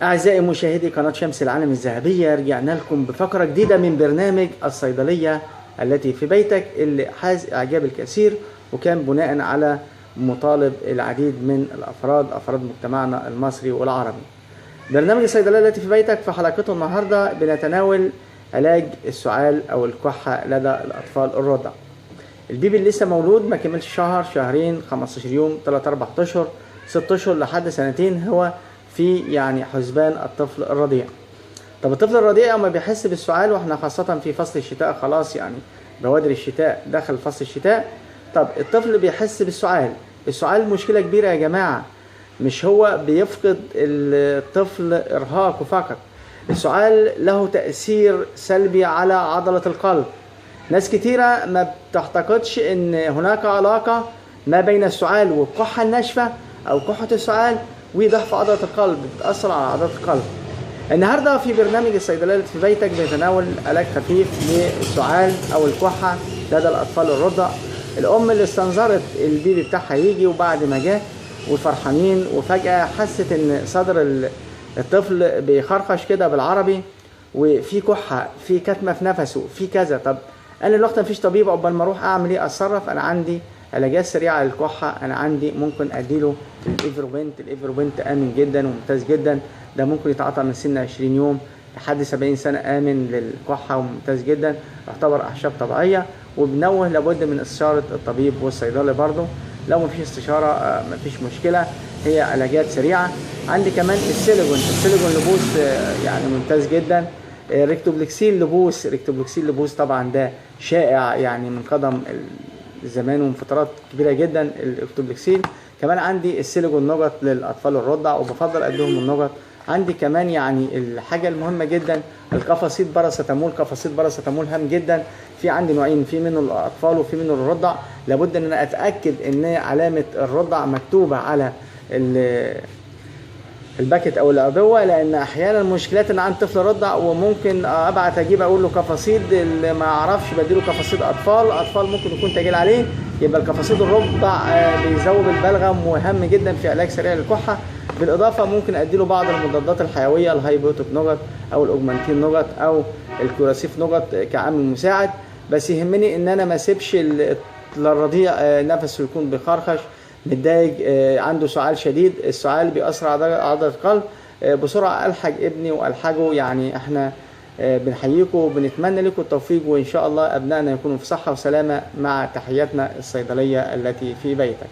أعزائي مشاهدي قناة شمس العالم الذهبية، رجعنا لكم بفقرة جديدة من برنامج الصيدلية التي في بيتك، اللي حاز إعجاب الكثير وكان بناء على مطالب العديد من أفراد مجتمعنا المصري والعربي. برنامج الصيدلية التي في بيتك في حلقته النهاردة بنتناول علاج السعال أو الكحة لدى الأطفال الرضع. البيبي اللي لسه مولود ما كملش شهر، شهرين، 15 يوم، 3 4 اشهر، 6 اشهر لحد سنتين، هو في حسبان الطفل الرضيع. طب الطفل الرضيع ما بيحس بالسعال، واحنا خاصة في فصل الشتاء، خلاص بوادر الشتاء، دخل فصل الشتاء. طب الطفل بيحس بالسعال. السعال مشكلة كبيرة يا جماعة، مش هو بيفقد الطفل إرهاقه فقط، السعال له تأثير سلبي على عضلة القلب. ناس كتيرة ما بتعتقدش ان هناك علاقة ما بين السعال والكحة الناشفة او كحة السعال وضعف عضلة القلب، بتأثر على عضلة القلب. النهاردة في برنامج الصيدلية في بيتك بنتناول علاج خفيف للسعال او الكحة لدى الاطفال الرضع. الام اللي استنظرت البيبي بتاعها يجي، وبعد ما جه وفرحانين، وفجأة حست ان صدر الطفل بيخرخش كده بالعربي، وفي كحة، في كتمة في نفسه، في كذا. طب انا الوقت مفيش طبيب، عقبال ما اروح اعمل ايه؟ اتصرف. انا عندي علاجات سريعه للكحه، انا عندي ممكن اديله الايفروبنت امن جدا وممتاز جدا. ده ممكن يتعاطى من سن 20 يوم لحد 70 سنه، امن للكحه وممتاز جدا، يعتبر اعشاب طبيعيه. وبنوه لابد من استشاره الطبيب والصيدلي برضه. لو مفيش استشاره مفيش مشكله، هي علاجات سريعه. عندي كمان السيليجون لبوس ممتاز جدا. ريكتوبلكسيل لبوس طبعا ده شائع من قدم الزمان ومن فترات كبيره جدا. الريكتوبلكسيل كمان عندي السيليجون نقط للاطفال الرضع، وبفضل اديهم النقط. عندي كمان الحاجه المهمه جدا القفاصيد باراسيتامول هام جدا. في عندي نوعين، في منه الاطفال وفي منه الرضع. لابد ان انا اتاكد ان علامه الرضع مكتوبه على الباكت او العبوه، لان احيانا مشكلات ان عند طفل رضع وممكن ابعت اجيب اقول له قفاصيد، اللي ما اعرفش بديله قفاصيد اطفال ممكن يكون تجيل عليه. يبقى القفاصيد الرضع بيذوب البلغم، وهم جدا في علاج سريع للكحه. بالاضافه ممكن اديله بعض المضادات الحيويه، الهايبوتوك نقط او الاوجمانتين نقط او الكوراسيف نقط كعامل مساعد. بس يهمني ان انا ما اسيبش الرضيع نفسه يكون بيخرخش، متضايق، عنده سعال شديد. السعال بيأثر على عضلة القلب. بسرعة ألحق ابني وألحقه. احنا بنحييكم وبنتمنى لكم التوفيق، وإن شاء الله أبنائنا يكونوا في صحة وسلامة، مع تحياتنا الصيدلية التي في بيتك.